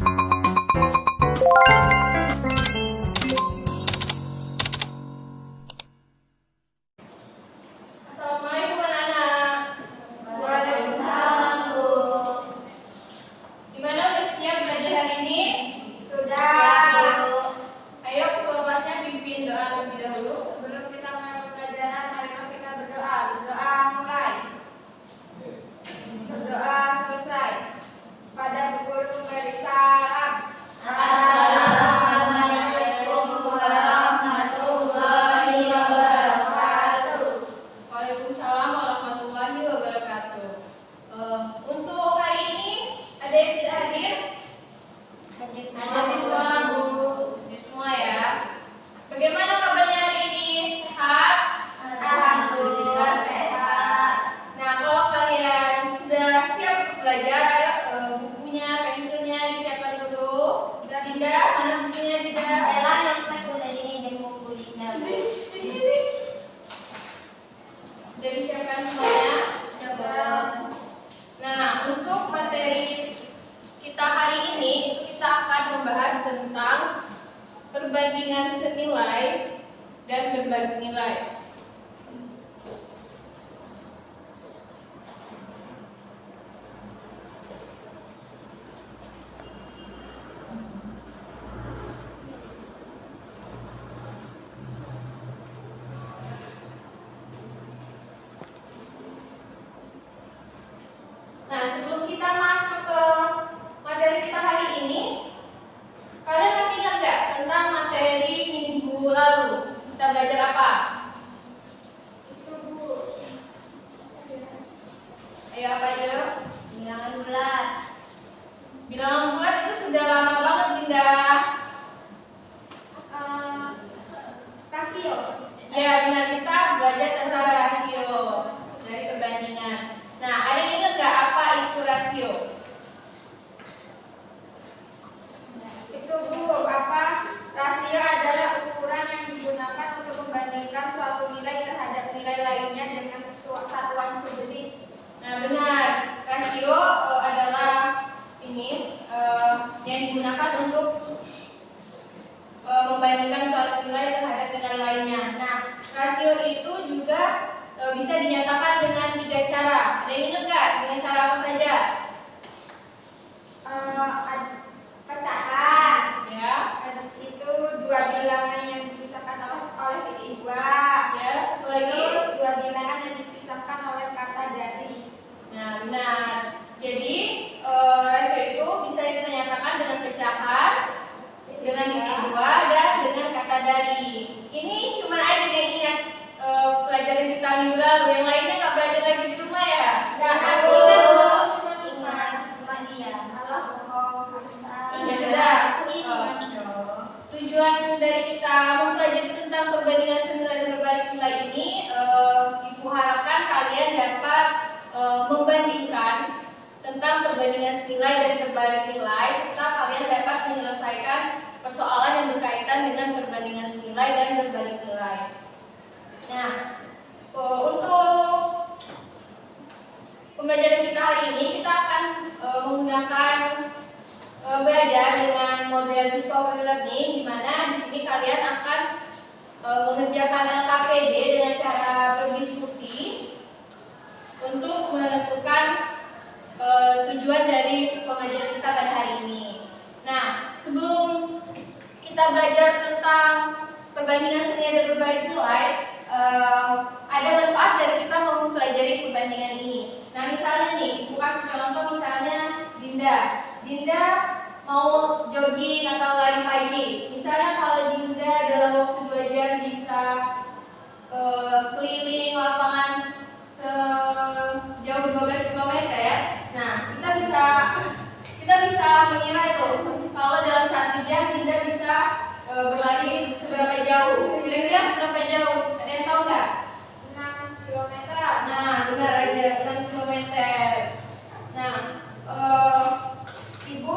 Assalamualaikum anak-anak. Waalaikumsalam, Bu. Gimana, udah siap belajar hari ini? Sudah, Bu. Ayo ketua kelasnya pimpin doa terlebih dahulu. Sebelum kita mulai pembelajaran, marilah kita berdoa. Berdoa mulai. Berdoa selesai. Pada Bu Guru memberi salam. Assalamualaikum warahmatullahi wabarakatuh. Waalaikumsalam warahmatullahi wabarakatuh. Untuk hari ini ada yang tidak hadir? Ada semua, Bu. Di semua ya. Bagaimana kabarnya hari ini? Sehat? Alhamdulillah sehat. Nah, kalau kalian sudah siap untuk belajar, ayo bukunya, pensilnya disiapkan dulu. Dinda, mana bukunya Dinda? Ella yang takut tadi ini bukunya. Sudah disiapkan semuanya? Coba. Nah, untuk materi kita hari ini itu kita akan membahas tentang perbandingan senilai dan berbagi nilai. Nah, sebelum kita masuk ke materi kita hari ini, kalian masih ingat nggak tentang materi minggu lalu? Kita belajar apa? Itu, Bu. Ayo apa aja? Bilangan bulat. Bilangan bulat itu sudah lama banget, Dinda. Rasio. Ya, benar, kita belajar tentang rasio dari perbandingan. Nah, ada yang ingat nggak apa itu rasio? Itu, Bu, apa? Rasio adalah ukuran yang digunakan untuk membandingkan suatu nilai terhadap nilai lainnya dengan satuan sejenis. Nah, benar, rasio adalah ini yang digunakan untuk membandingkan suatu nilai terhadap nilai lainnya. Nah, rasio itu juga bisa dinyatakan dengan 3 cara. Ada yang ingat nggak? Dengan cara apa saja? Pecahan. Ya, Habis itu dua bilangan yang dipisahkan oleh titik dua. ya, satu lagi. Terus dua bilangan yang dipisahkan oleh kata dari. Nah, benar. Jadi rasio itu bisa kita nyatakan dengan pecahan, dengan titik 2, dan dengan kata dari. Ini cuma aja yang ingat pelajaran kita minggu lalu. Yang lainnya nggak belajar lagi di rumah ya? Nggak Ingat, tahu. cuma Ingat, cuma dia. Allah bohong. Ya sudah. Ingat dong. Tujuan dari kita mempelajari tentang perbandingan senilai dan berbalik nilai ini, Ibu harapkan kalian dapat membandingkan tentang perbandingan senilai dan berbalik nilai, serta kalian dapat menyelesaikan persoalan yang berkaitan dengan perbandingan senilai dan berbalik nilai. Nah, untuk pembelajaran kita hari ini kita akan menggunakan belajar dengan model discovery learning, di mana di sini kalian akan mengerjakan LKPD dengan cara berdiskusi untuk menentukan tujuan dari pengajaran kita pada hari ini. Nah, sebelum kita belajar tentang perbandingan senilai dan berbalik nilai, ada manfaat dari kita mempelajari perbandingan ini. Nah, misalnya nih, Ibu kasih contoh, misalnya Dinda mau jogging atau lari pagi. Misalnya kalau Dinda dalam waktu 2 jam bisa keliling lapangan sejauh 12 km ya. Nah, kita bisa mengira itu kalau dalam 1 jam Dinda bisa berlari seberapa jauh. Kira-kira seberapa jauh? Ada yang tahu nggak? 6 km. Nah, benar aja, 6 km. Nah, Ibu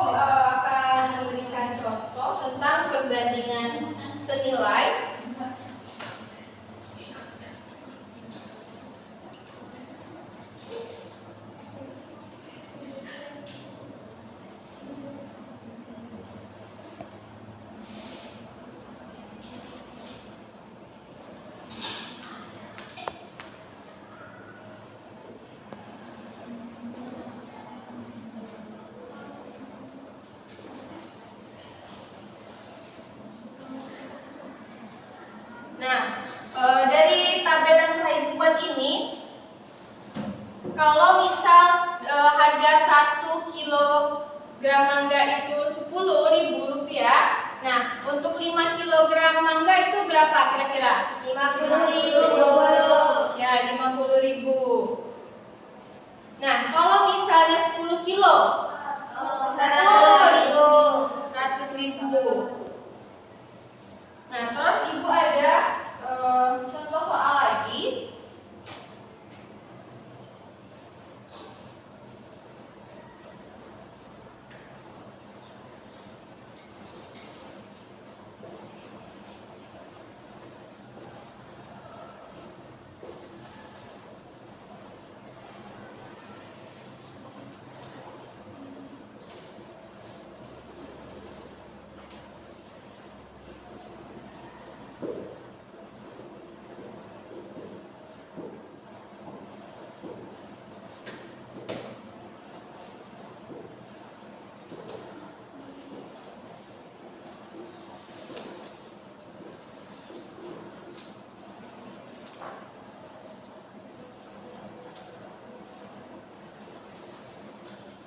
Nah, dari tabel yang telah Ibu buat ini, kalau misal harga 1 kilogram mangga itu Rp10.000, nah untuk 5 kilogram mangga itu berapa kira-kira? 50.000. Ya, 50.000. Nah, kalau misalnya 10 kilo, 100.000. Nah, terus Ibu ada contoh soal lagi.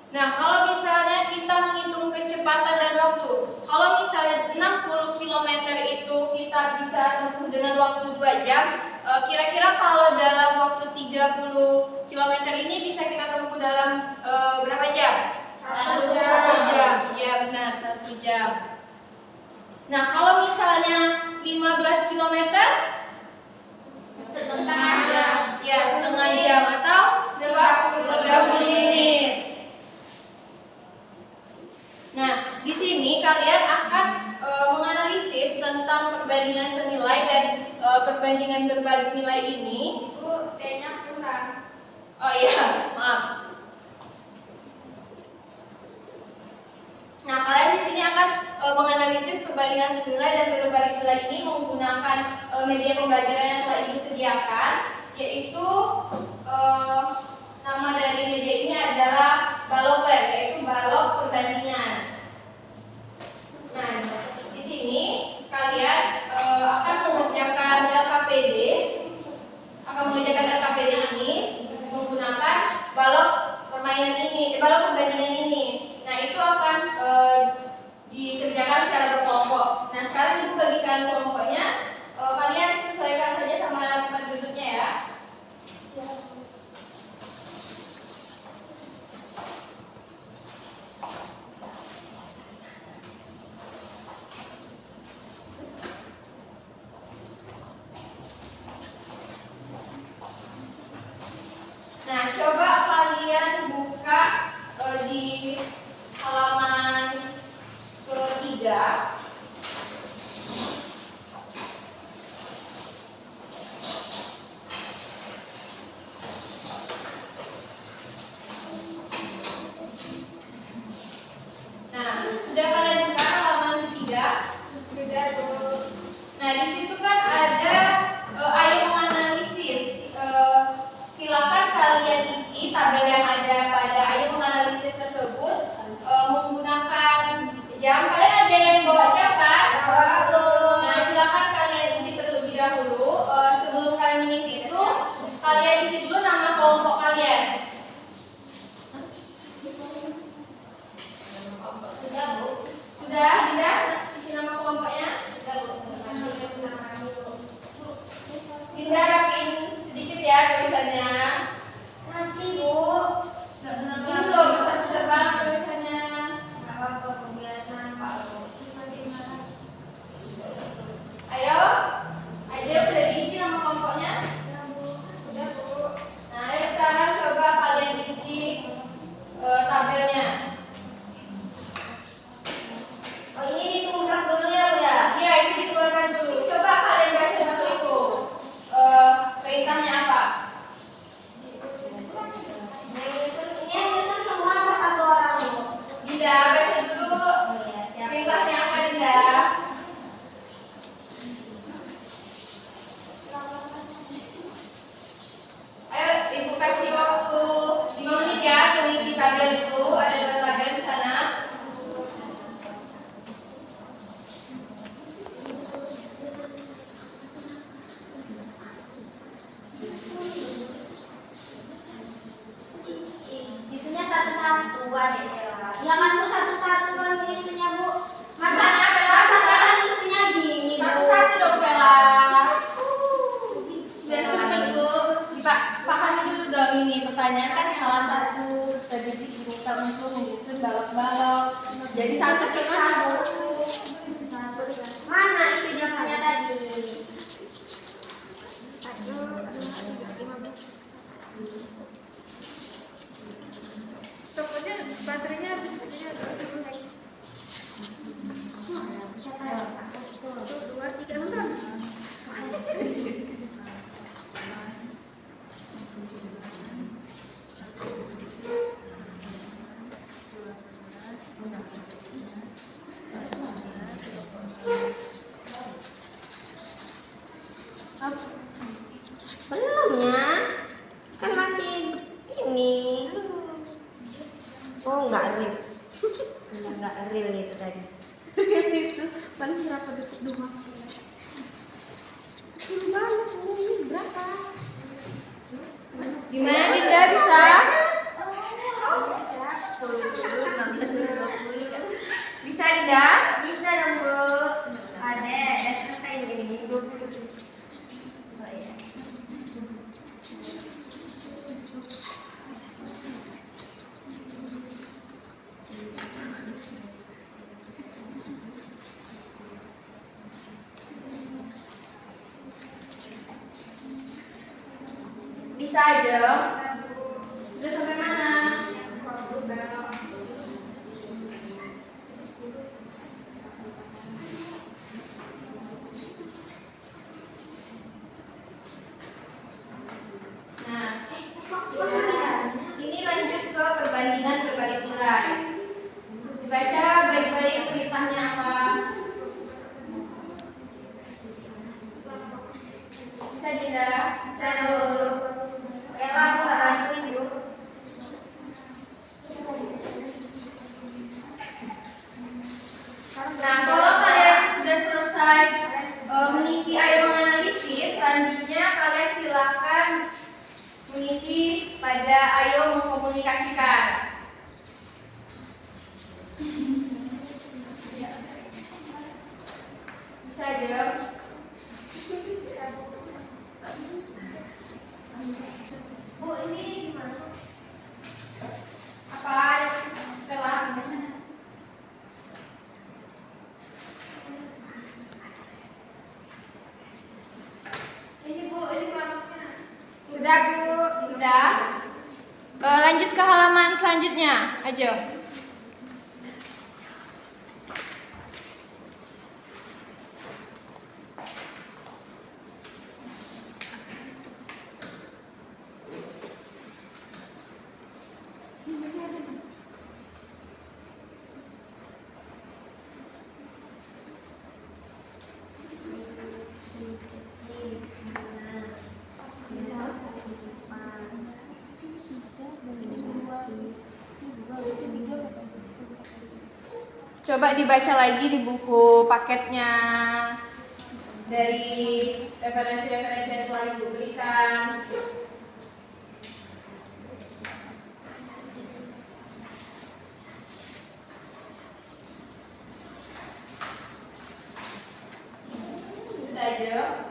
Nah, kalau misalnya kita menghitung kecepatan dan waktu, kalau misalnya 60 km itu kita bisa tempuh dengan waktu 2 jam, kira-kira kalau dalam waktu 30 km ini bisa kita tempuh dalam berapa jam? 1 jam. Ya benar, 1 jam. Nah, kalau misalnya 15 km, setengah jam. ya setengah jam atau berapa? 30 menit. Nah, di sini kalian akan menganalisis tentang perbandingan senilai dan perbandingan berbalik nilai ini. Ibu, T-nya kurang. Oh iya, maaf. Nah, kalian di sini akan menganalisis perbandingan senilai dan berbalik nilai ini menggunakan media pembelajaran yang telah Ibu sediakan, yaitu nama dari media ini adalah balogger, yaitu balok perbandingan. Nah, di sini kalian akan mengerjakan LKPD ini menggunakan balok permainan ini, balok perbandingan ini. Nah, itu akan dikerjakan secara berkelompok. Nah, sekarang Ibu bagikan kelompoknya. Kalian sesuaikan saja sama tempat duduknya ya. Nah, coba kalian buka di halaman ketiga. Nah, sudah kalian buka halaman ketiga? Sudah, Bu. Nah, di situ kan ada ayo menganalisis. Silakan kalian isi tabel yang ada pada ayo menganalisis tersebut menggunakan jam. Kalian ada yang bawa jam kan? Nah, silakan kalian isi terlebih dahulu. Sebelum kalian mengisi itu, kalian isi dulu nama kelompok kalian. Sudah, Bu. Sudah, bisa isi nama kelompoknya? Sudah, Bu. Dinda rapiin sedikit ya tulisannya. Nanti, Bu. Ini loh besar-besar banget tulisannya. Nggak apa-apa, Bu. Biar nampak, Bu. Ayo, aja udah diisi nama kelompoknya. Sudah, Bu. Nah, ayo sekarang coba kalian isi tabelnya. Oh, ini ditumbrak dulu ya, Bu ya? Iya, itu dikeluarkan dulu. Coba kalian baca dulu itu perintahnya apa? satu cuma Satu. Mana itu jamnya tadi? 1, 2, 3, 15. Stop aja, baterainya habis. Baterainya turun lagi. 1, 2, 3, musuh. Belumnya kan masih ini. Oh nggak real. Nggak real itu tadi. Itu paling berapa detik doang? 10 banget, ini berapa? Gimana Dinda bisa? Bisa Dinda? Bisa dong bro. Ada selesai ini 20. Bisa aja. Udah sampai mana? Nah, ini lanjut ke perbandingan berbalik nilai. Dibaca baik-baik perintahnya apa? Bisa Dinda? Bisa dong. Ella aku nggak bantuin yuk. Nah, kalau kalian sudah selesai mengisi ayo menganalisis, selanjutnya kalian silakan mengisi pada ayo mengkomunikasikan. Bisa aja. Bu ini gimana? Apa? Stella? Ini bu, ini maksudnya. Sudah Bu? Sudah? Lanjut ke halaman selanjutnya. Ayo. Coba dibaca lagi di buku paketnya dari referensi-referensi yang telah Ibu berikan. Sudah aja.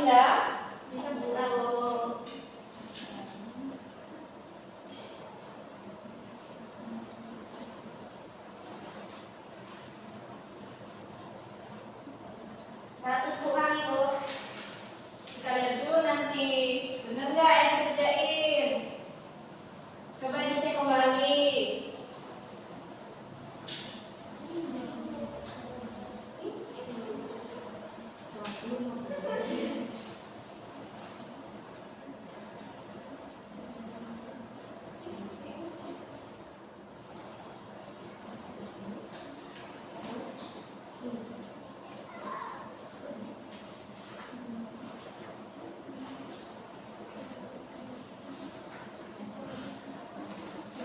Dinda? Bisa Bu. 100 Bu kami Bu. Kita lihat dulu nanti. Bener nggak yang dikerjain? Coba dicek kembali.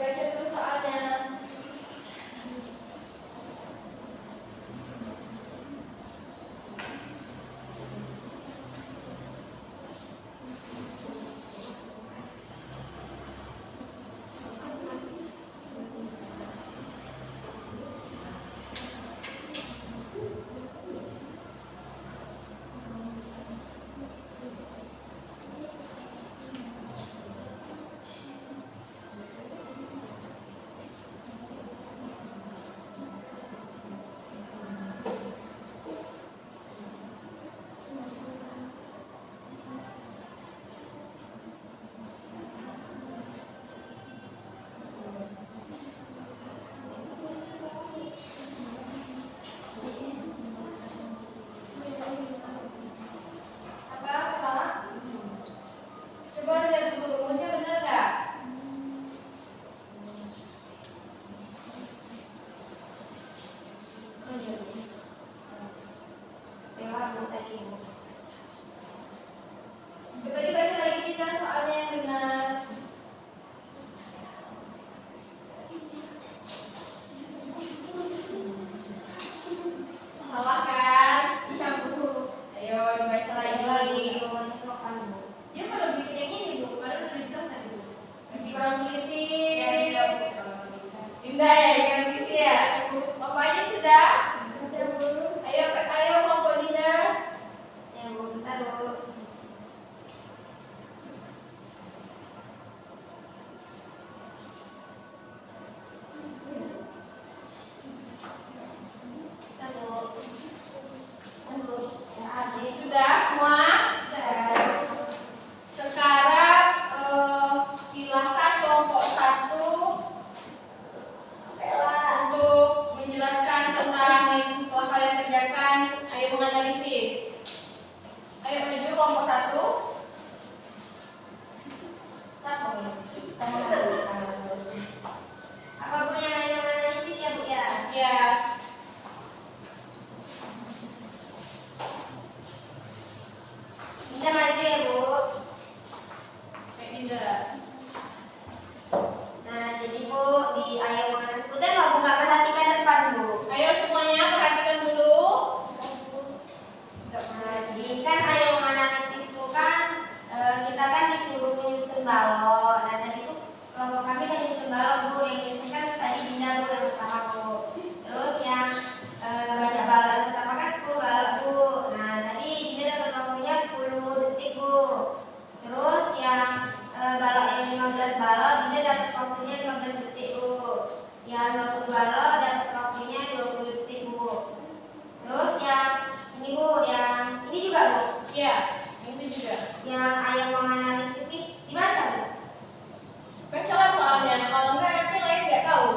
Baca dulu soalnya. Apa? Salah? Coba lihat dulu rumusnya bener nggak? Dewa Bu tadi Bu. Coba dibaca lagi kita soalnya yang benar. Salah kan? Iya Bu. Ayo dibaca lagi. Dia kalau bikin yang ini Bu, padahal udah dibilang tadi Bu. Nanti kurang teliti. Dinda ya, yang teliti ya. Apa aja sudah? Ayo kelompok Dinda. Ya Bu, bentar Bu. Bentar Bu. Bentar Bu. Ya adik. Sudah semua? Bentar. Sekarang silahkan kelompok 1 untuk menjelaskan tentang yang telah kalian kerjakan. Ayo menganalisis. Ayo maju kelompok 1. Siapa Bu? Apa Bu yang lain analisis ya Bu ya? Ya, Kita maju ya Bu. Baik Dinda. Nah, jadi Bu di ayo mengenai Bu tengok Bu nggak perhatikan depan Bu. Ayo semuanya perhatikan dulu. Nah, jadi kan ayo menganalisis Bu kan kita kan disuruh menyusun balok. Nah, tadi tuh kelompok kami kan nyusun balok Bu, yang nyusun kan tadi Dinda Bu yang pertama Bu. Terus yang banyak balok yang pertama kan 10 balok Bu. Nah, tadi Dinda dapat waktunya 10 detik Bu. Terus yang balok yang 15 balok Dinda dapat waktunya 15 detik Bu. Yang 20 balok dapat waktunya 20 detik Bu. Terus yang ini Bu, yang ini juga Bu. Ya, yang itu juga. Yang ayo menganalisis nih dibaca Bu. Bacalah soalnya. Kalau enggak nanti lain nggak tahu.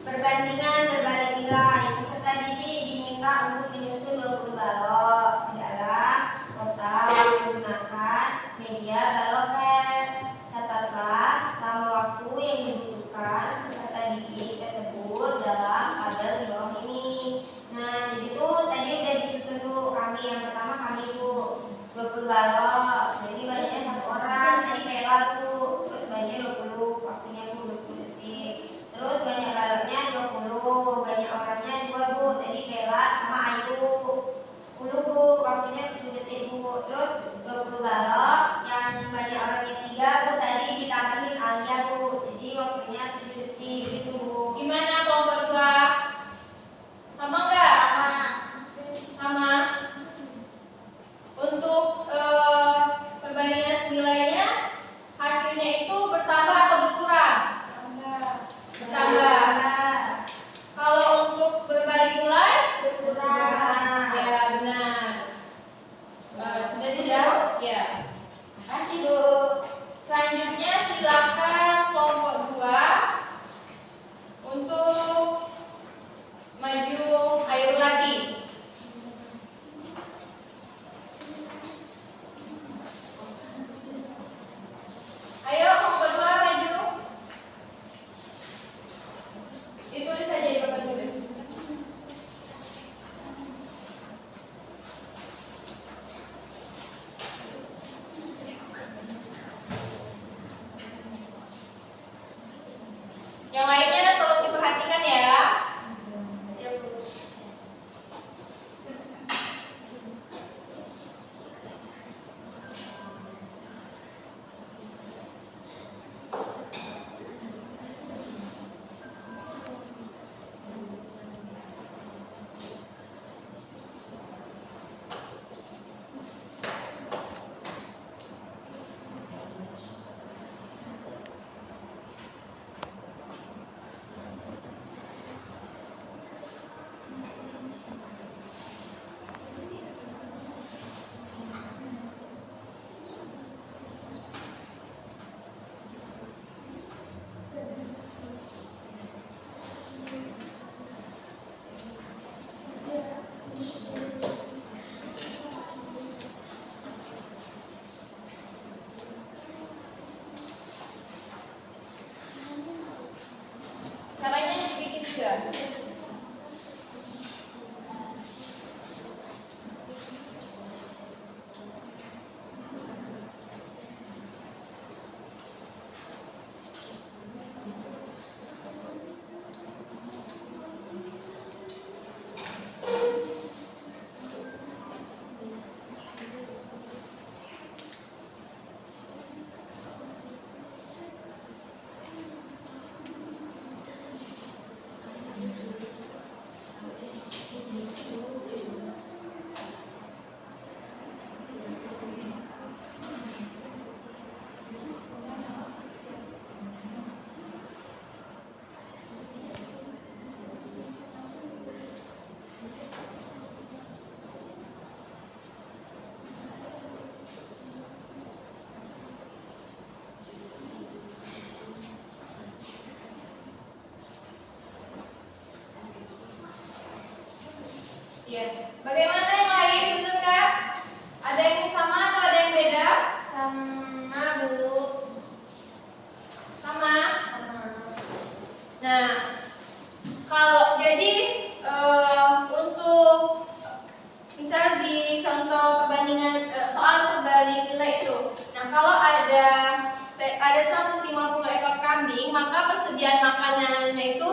Perbandingan berbalik nilai. Peserta didik diminta untuk menyusun 20 balok ke dalam kotak menggunakan media balok pen. Catatlah lama waktu yang dibutuhkan peserta didik tersebut dalam tabel di bawah ini. Nah, jadi tuh tadi udah disusun Bu. Kami yang pertama kami Bu 20 balok. Jadi banyaknya 1 orang. Tadi Bella Bu. Terus banyak 20 waktunya Bu 20 detik. Terus banyak baloknya 20, banyak orangnya 2 Bu. Tadi Bella sama Ayu. 10 Bu, waktunya 10 detik Bu. Terus 20 balok yang banyak silakan kelompok 2 untuk maju. Ayo berlatih. Ayo kelompok 2 maju. Ditulis saja di papan tulis. Yang lainnya tolong diperhatikan ya. Caranya dibikin juga. Iya. Bagaimana yang lain? Benar nggak? Ada yang sama atau ada yang beda? Sama Bu. Sama. Nah, kalau jadi untuk misal di contoh perbandingan soal perbanding nilai itu. Nah, kalau ada 150 ekor kambing, maka persediaan makanannya itu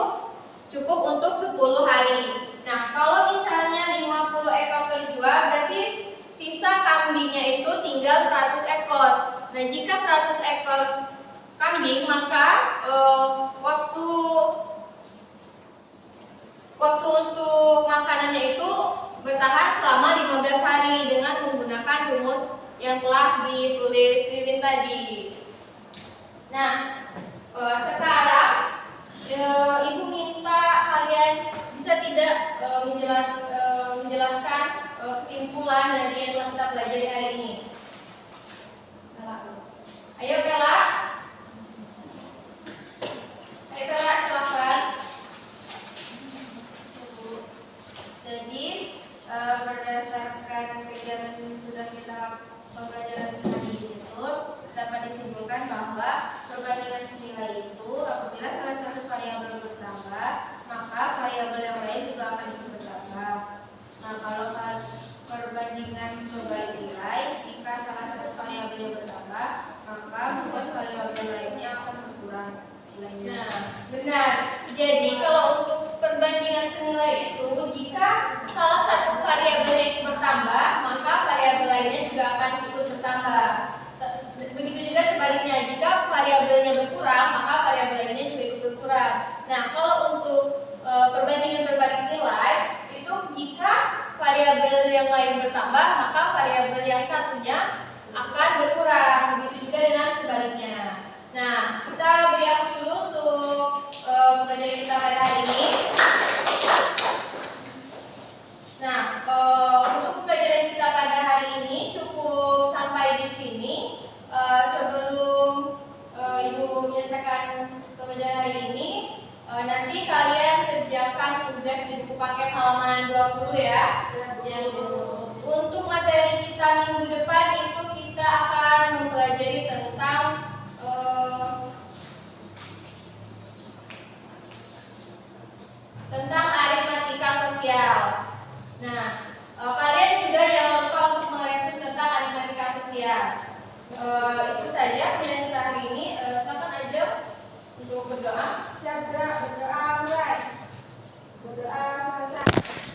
cukup untuk 10 hari. Nah, kalau misalnya 50 ekor terjual, berarti sisa kambingnya itu tinggal 100 ekor. Nah, jika 100 ekor kambing, maka waktu untuk makanannya itu bertahan selama 15 hari dengan menggunakan rumus yang telah ditulis Wiwin tadi. Nah, sekarang Ibu minta kalian bisa tidak menjelaskan kesimpulan dari yang telah kita pelajari hari ini. Ayo Bella. Ayo Bella, silakan. Jadi berdasarkan kegiatan yang sudah kita pembelajaran tadi itu dapat disimpulkan bahwa perbandingan senilai itu apabila salah satu variabel bertambah, maka variabel yang lain juga akan ikut bertambah. Nah, kalau perbandingan berbalik nilai, jika salah satu variabelnya bertambah, maka membuat variabel lainnya akan berkurang nilainya. Nah, benar. Jadi kalau untuk perbandingan senilai itu, jika salah satu variabelnya itu bertambah, maka variabel lainnya juga akan ikut bertambah. Begitu juga sebaliknya, jika variabelnya berkurang, maka variabel lainnya juga ikut berkurang. Nah, kalau untuk perbandingan berbalik nilai, itu jika variabel yang lain bertambah, maka variabel yang satunya akan berkurang. Begitu juga dengan sebaliknya. Nah, kita beri hapus dulu untuk pembelajaran kita pada hari ini. Nah, untuk pembelajaran kita pada hari ini cukup sampai di sini. Sebelum Ibu untuk menyelesaikan pembelajaran hari ini, nanti kalian kerjakan tugas di buku paket halaman 20 ya. Untuk materi kita minggu depan itu kita akan mempelajari tentang aritmatika sosial. Nah, kalian juga jangan lupa untuk meresum tentang aritmatika sosial. Itu saja pembelajaran kita hari ini. Silakan aja untuk berdoa. Syabra berdoa mulai. Berdoa selesai.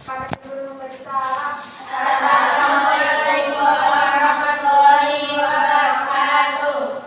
Pada guru memberi salam. Assalamualaikum warahmatullahi wabarakatuh.